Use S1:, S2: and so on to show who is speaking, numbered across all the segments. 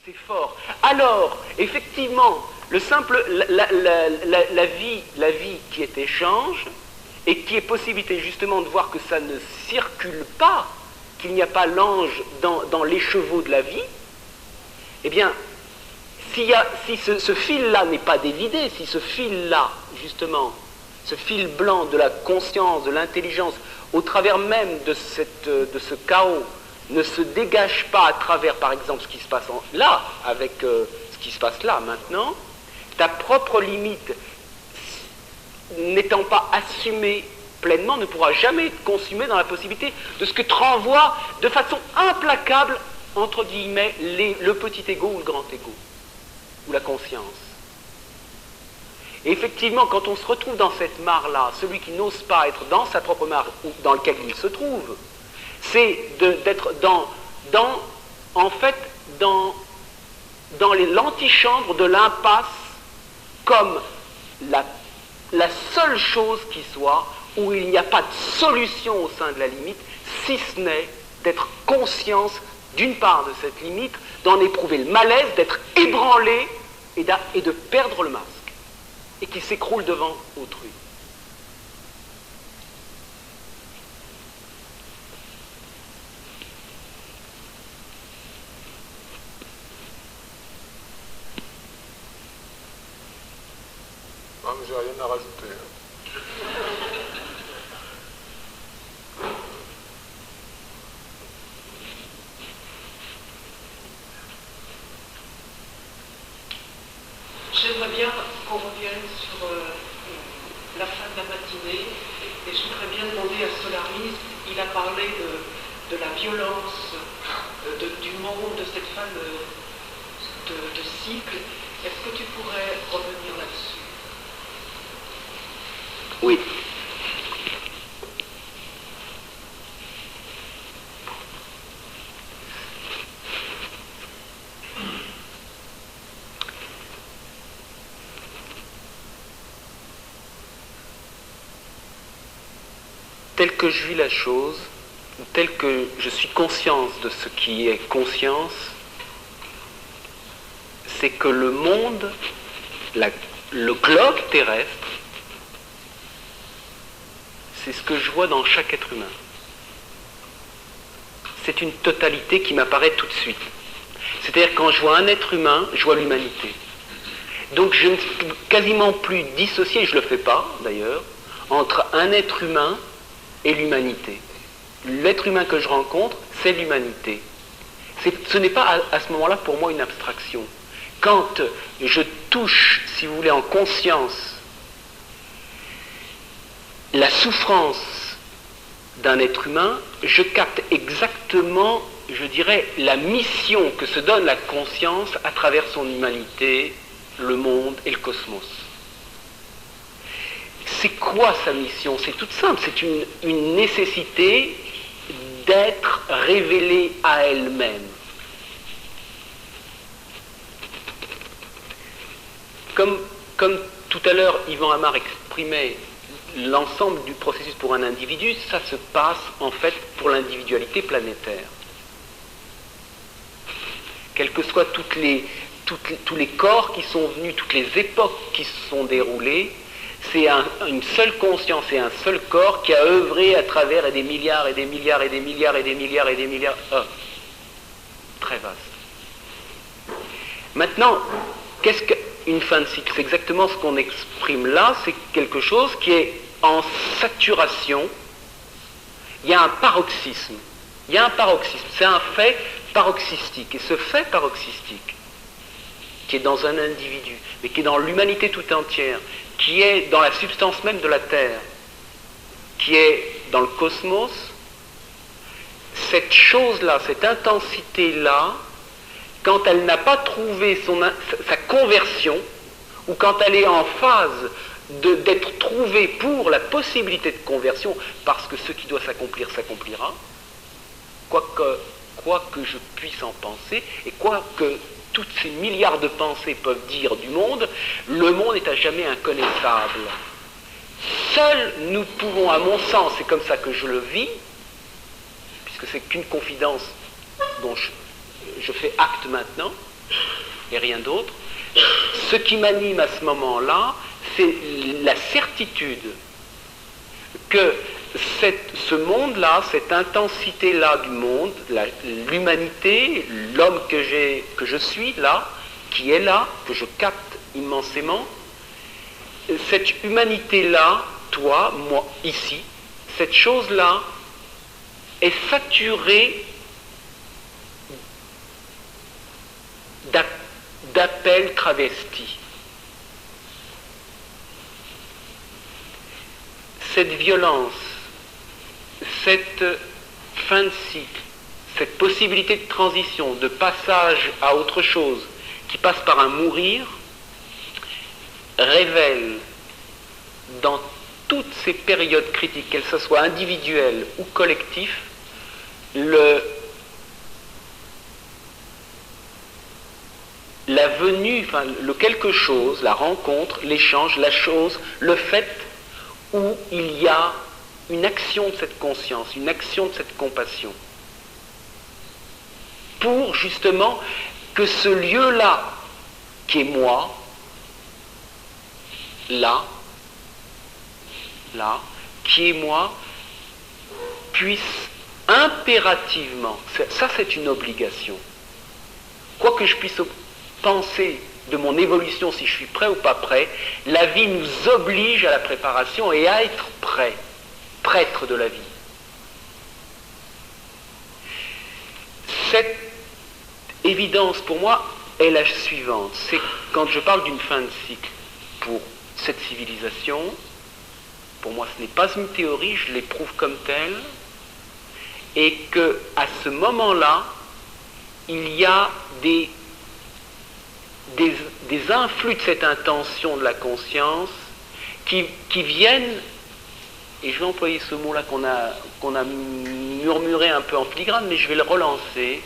S1: C'est fort. Alors, effectivement, le simple, la vie qui est échange, et qui est possibilité justement de voir que ça ne circule pas, qu'il n'y a pas l'ange dans l'écheveau de la vie, eh bien, si ce fil-là n'est pas dévidé, si ce fil-là, justement, ce fil blanc de la conscience, de l'intelligence, au travers même de ce chaos, ne se dégage pas à travers, par exemple, ce qui se passe là, avec ce qui se passe là, maintenant, ta propre limite, n'étant pas assumée pleinement, ne pourra jamais être consumée dans la possibilité de ce que te renvoie de façon implacable, entre guillemets, le petit ego ou le grand ego, ou la conscience. Et effectivement, quand on se retrouve dans cette mare-là, celui qui n'ose pas être dans sa propre mare, ou dans laquelle il se trouve, c'est d'être dans l'antichambre de l'impasse comme la seule chose qui soit où il n'y a pas de solution au sein de la limite, si ce n'est d'être conscience d'une part de cette limite, d'en éprouver le malaise, d'être ébranlé et de perdre le masque, et qui s'écroule devant autrui.
S2: Non, mais j'ai rien à rajouter.
S3: J'aimerais bien qu'on revienne sur la fin de la matinée, et je voudrais bien demander à Solaris, il a parlé de la violence du monde, de cette fin de cycle. Est-ce que tu pourrais revenir là-dessus?
S1: Oui. Tel que je vis la chose, tel que je suis conscience de ce qui est conscience, c'est que le monde, le globe terrestre, c'est ce que je vois dans chaque être humain. C'est une totalité qui m'apparaît tout de suite. C'est-à-dire quand je vois un être humain, je vois l'humanité. Donc je ne suis quasiment plus dissocié, je ne le fais pas d'ailleurs, entre un être humain et l'humanité. L'être humain que je rencontre, c'est l'humanité. Ce n'est pas à ce moment-là pour moi une abstraction. Quand je touche, si vous voulez, en conscience, la souffrance d'un être humain, je capte exactement, je dirais, la mission que se donne la conscience à travers son humanité, le monde et le cosmos. C'est quoi sa mission? C'est toute simple, c'est une nécessité d'être révélée à elle-même. Comme tout à l'heure Yvan Amar exprimait l'ensemble du processus pour un individu, ça se passe en fait pour l'individualité planétaire. Quels que soient tous les corps qui sont venus, toutes les époques qui se sont déroulées, c'est une seule conscience et un seul corps qui a œuvré à travers des milliards et des milliards et des milliards et des milliards et des milliards. Très vaste. Maintenant, qu'est-ce qu'une fin de cycle? C'est exactement ce qu'on exprime là, c'est quelque chose qui est en saturation. Il y a un paroxysme. Il y a un paroxysme. C'est un fait paroxystique. Et ce fait paroxystique, qui est dans un individu, mais qui est dans l'humanité tout entière, qui est dans la substance même de la Terre, qui est dans le cosmos, cette chose-là, cette intensité-là, quand elle n'a pas trouvé sa conversion, ou quand elle est en phase d'être trouvée pour la possibilité de conversion, parce que ce qui doit s'accomplir s'accomplira, quoi que je puisse en penser, et quoi que toutes ces milliards de pensées peuvent dire du monde, le monde est à jamais inconnaissable. Seuls nous pouvons, à mon sens, c'est comme ça que je le vis, puisque c'est qu'une confidence dont je fais acte maintenant, et rien d'autre. Ce qui m'anime à ce moment-là, c'est la certitude que ce monde-là, cette intensité-là du monde, l'humanité, l'homme que je suis là, qui est là, que je capte immensément, cette humanité-là, toi, moi, ici, cette chose-là est saturée d'appels travestis. Cette violence, cette fin de cycle, cette possibilité de transition, de passage à autre chose, qui passe par un mourir, révèle dans toutes ces périodes critiques, qu'elles soient individuelles ou collectives, la venue, enfin, le quelque chose, la rencontre, l'échange, la chose, le fait où il y a une action de cette conscience, une action de cette compassion, pour justement que ce lieu-là, qui est moi, là, qui est moi, puisse impérativement, ça c'est une obligation, quoi que je puisse penser de mon évolution, si je suis prêt ou pas prêt, la vie nous oblige à la préparation et à être prêt, prêtre de la vie. Cette évidence pour moi est la suivante, c'est quand je parle d'une fin de cycle pour cette civilisation, pour moi ce n'est pas une théorie, je l'éprouve comme telle, et que à ce moment-là, il y a des influx de cette intention de la conscience qui viennent, et je vais employer ce mot-là qu'on a murmuré un peu en filigrane, mais je vais le relancer.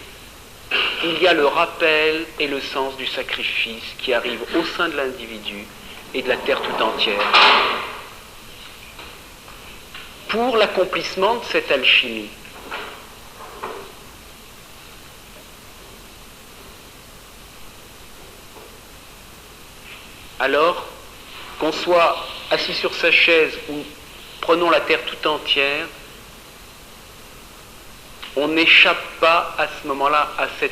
S1: Il y a le rappel et le sens du sacrifice qui arrive au sein de l'individu et de la terre tout entière pour l'accomplissement de cette alchimie. Alors, qu'on soit assis sur sa chaise ou prenons la terre tout entière, on n'échappe pas à ce moment-là à cette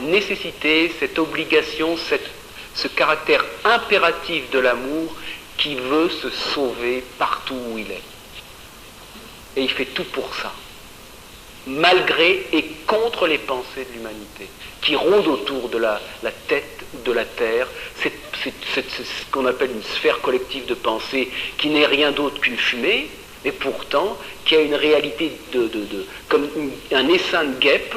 S1: nécessité, cette obligation, ce caractère impératif de l'amour qui veut se sauver partout où il est. Et il fait tout pour ça, malgré et contre les pensées de l'humanité, qui rôdent autour de la tête de la Terre. C'est ce qu'on appelle une sphère collective de pensée qui n'est rien d'autre qu'une fumée, mais pourtant qui a une réalité comme un essaim de guêpe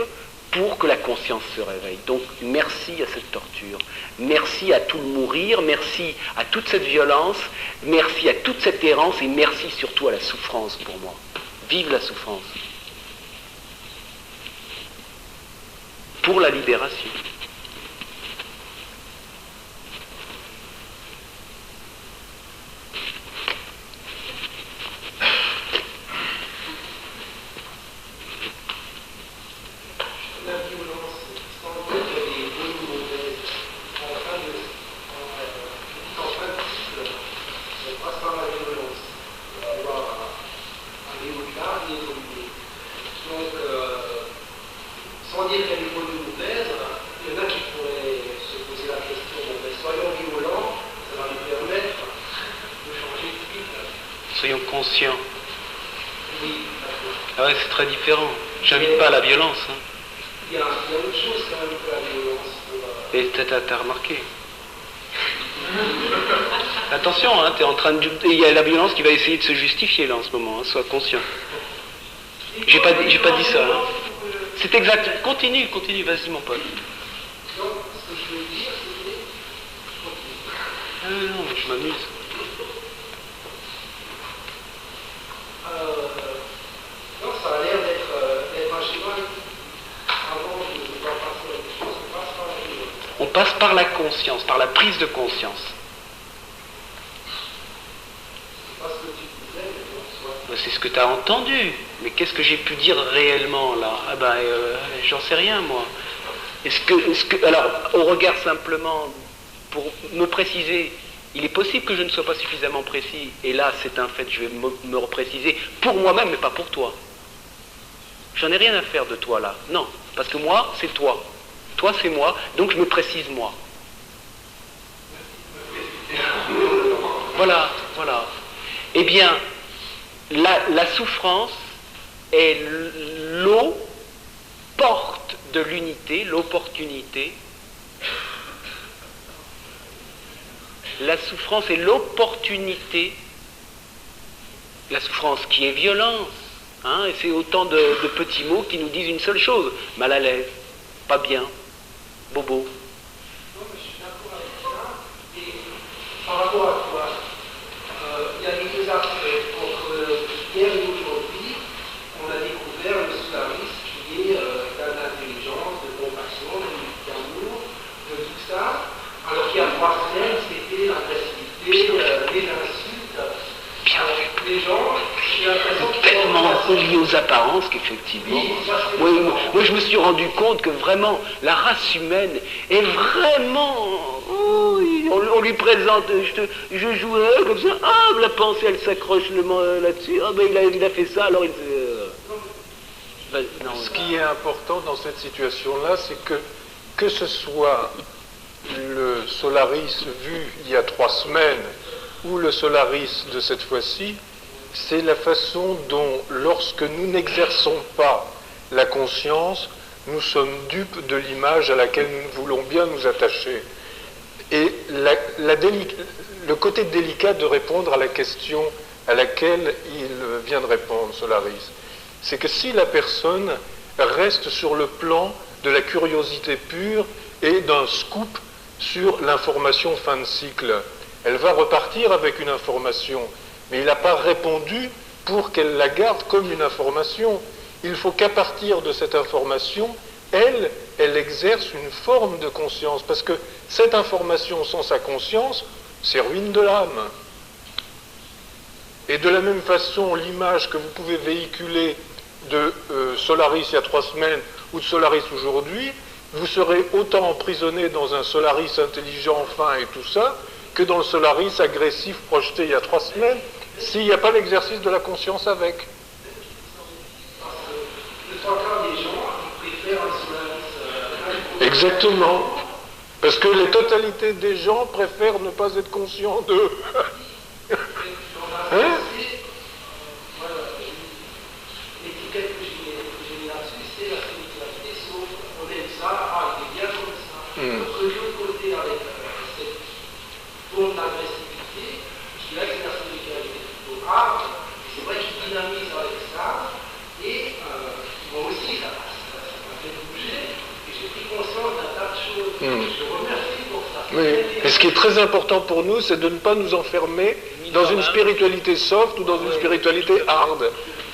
S1: pour que la conscience se réveille. Donc merci à cette torture, merci à tout le mourir, merci à toute cette violence, merci à toute cette errance et merci surtout à la souffrance pour moi. Vive la souffrance. Pour la libération. Soyons conscients. Ah ouais, c'est très différent. J'invite pas à la violence. Hein.
S4: Il y a autre chose quand même que la violence.
S1: Et peut-être t'as remarqué. Attention, hein, t'es en train de. Il y a la violence qui va essayer de se justifier là en ce moment. Hein, sois conscient. J'ai pas dit ça. Hein. C'est exact. Continue, vas-y mon pote.
S4: Non, ce que je veux dire, c'est.
S1: Non, je m'amuse.
S4: Non, ça a l'air d'être un schéma. Avant de pouvoir passer à quelque chose, on passe par la violence.
S1: On passe par la conscience, par la prise de conscience.
S4: C'est pas ce que tu disais, mais
S1: C'est ce que tu as entendu. Mais qu'est-ce que j'ai pu dire réellement là? Ah ben, j'en sais rien moi. Alors, au regard simplement, pour me préciser, il est possible que je ne sois pas suffisamment précis, et là c'est un fait, je vais me repréciser pour moi-même, mais pas pour toi. J'en ai rien à faire de toi là, non, parce que moi c'est toi, toi c'est moi, donc je me précise moi. Voilà. Eh bien, la souffrance est l'eau porte de l'unité, l'opportunité. La souffrance est l'opportunité. La souffrance qui est violence. Hein, et c'est autant de petits mots qui nous disent une seule chose. Mal à l'aise, pas bien, bobo.
S4: Non, mais je suis d'accord avec ça. Et par rapport à toi, il y a des aspects. Entre hier et aujourd'hui, on a découvert le solarisme qui est d'intelligence, de compassion, d'amour, de tout ça. Alors qu'il y a 3 semaines, c'était l'agressivité, les insultes.
S1: Bien vu.
S4: Les gens, j'ai l'impression qu'ils sont
S1: Tellement lié aux apparences qu'effectivement. Moi, je me suis rendu compte que vraiment, la race humaine est vraiment. On lui présente, je jouais comme ça, la pensée, elle s'accroche là-dessus, il a fait ça, alors il.
S2: Ce qui est important dans cette situation-là, c'est que ce soit le Solaris vu il y a 3 semaines ou le Solaris de cette fois-ci, c'est la façon dont, lorsque nous n'exerçons pas la conscience, nous sommes dupes de l'image à laquelle nous voulons bien nous attacher. Et le côté délicat de répondre à la question à laquelle il vient de répondre, Solaris, c'est que si la personne reste sur le plan de la curiosité pure et d'un scoop sur l'information fin de cycle, elle va repartir avec une information, mais il n'a pas répondu pour qu'elle la garde comme une information. Il faut qu'à partir de cette information, elle exerce une forme de conscience, parce que cette information sans sa conscience, c'est ruine de l'âme. Et de la même façon, l'image que vous pouvez véhiculer de Solaris il y a 3 semaines ou de Solaris aujourd'hui, vous serez autant emprisonné dans un Solaris intelligent, fin et tout ça, que dans le Solaris agressif projeté il y a 3 semaines, s'il n'y a pas l'exercice de la conscience avec.
S4: Le 3 quarts des gens, ils préfèrent un Solaris.
S2: Exactement. Parce que les totalités des gens préfèrent ne pas être conscients d'eux. Hein?
S4: L'étiquette que j'ai mis là-dessus, c'est la spiritualité, sauf on aime ça, il est bien comme ça. De l'autre côté, avec cette forme d'agressivité, je dirais que c'est la spiritualité plutôt hard, c'est vrai qu'il dynamise avec ça, et moi aussi, ça m'a fait bouger, et j'ai pris conscience d'un tas de choses. Je remercie pour ça.
S2: Oui. Et ce qui est très important pour nous, c'est de ne pas nous enfermer dans une spiritualité soft ou dans une spiritualité hard.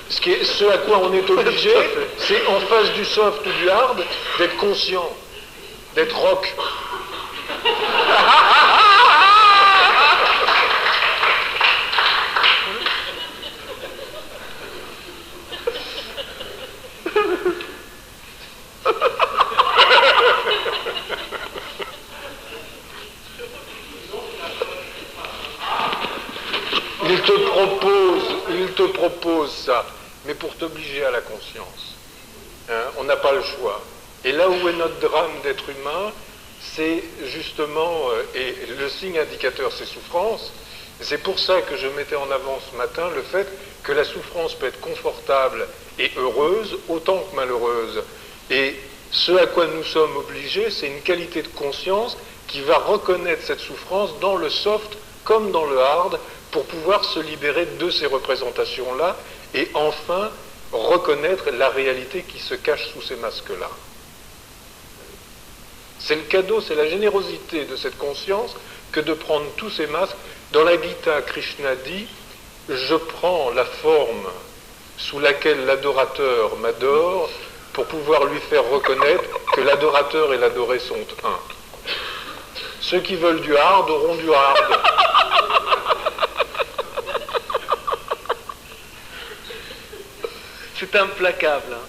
S2: Ce à quoi on est obligé, c'est en face du soft ou du hard, d'être conscient, d'être rock. Il te propose ça, mais pour t'obliger à la conscience. Hein, on n'a pas le choix. Et là où est notre drame d'être humain, c'est justement, et le signe indicateur, c'est souffrance. C'est pour ça que je mettais en avant ce matin le fait que la souffrance peut être confortable et heureuse autant que malheureuse. Et ce à quoi nous sommes obligés, c'est une qualité de conscience qui va reconnaître cette souffrance dans le soft comme dans le hard, pour pouvoir se libérer de ces représentations-là et enfin reconnaître la réalité qui se cache sous ces masques-là. C'est le cadeau, c'est la générosité de cette conscience que de prendre tous ces masques. Dans la Gita, Krishna dit « Je prends la forme sous laquelle l'adorateur m'adore pour pouvoir lui faire reconnaître que l'adorateur et l'adoré sont un. » Ceux qui veulent du hard auront du hard.
S1: C'est implacable. Hein.